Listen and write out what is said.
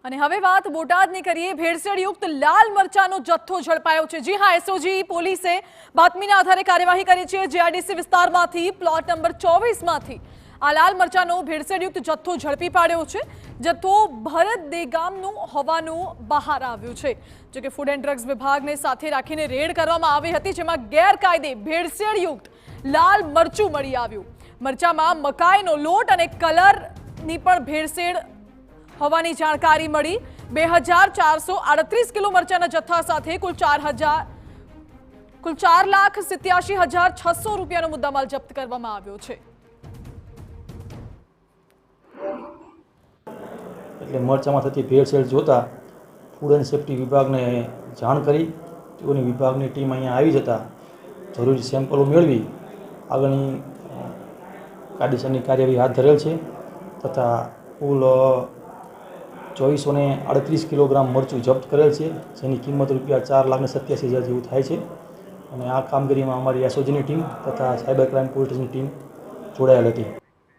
અને હવે વાત બોટાદની કરીએ। ભેળસેળયુક્ત લાલ મરચાનો જથ્થો ઝડપાયો છે। જી હા, એસઓજી પોલીસે બાતમીના આધારે કાર્યવાહી કરી છે। જીઆઈડીસી વિસ્તારમાંથી પ્લોટ નંબર 24માંથી આ લાલ મરચાનો ભેળસેળયુક્ત જથ્થો ઝડપી પાડ્યો છે। જથ્થો ભરત દેગામનું હોવાનું બહાર આવ્યું છે। જો કે ફૂડ એન્ડ ડ્રગ્સ વિભાગને સાથે રાખીને રેડ કરવામાં આવી હતી, જેમાં ગેરકાયદે ભેળસેળયુક્ત લાલ મરચું મળી આવ્યું। મરચામાં મકાઈનો લોટ અને કલરની પણ ભેળસેળ હોવાની જાણકારી મળી। 2438 કિલો મરચાના જથ્થા સાથે કુલ 4,87,600 રૂપિયાનો મુદ્દામાલ જપ્ત કરવામાં આવ્યો છે। એટલે મરચામાં થતી ભેળસેળ જોતા ફૂડ એન્ડ સેફ્ટી વિભાગને જાણ કરી તેઓની વિભાગની ટીમ અહીંયા આવી જતા જરૂરી સેમ્પલો મેળવી આગળની કાયદેસરની કાર્યવાહી હાથ ધરેલ છે તથા કુલ 2438 કિલોગ્રામ મરચું જપ્ત કરેલ છે, જેની કિંમત ₹4,87,000 જેવું થાય છે। અને આ કામગીરીમાં અમારી એસઓજીની ટીમ તથા સાયબર ક્રાઇમ પોલીસની ટીમ જોડાયેલ હતી।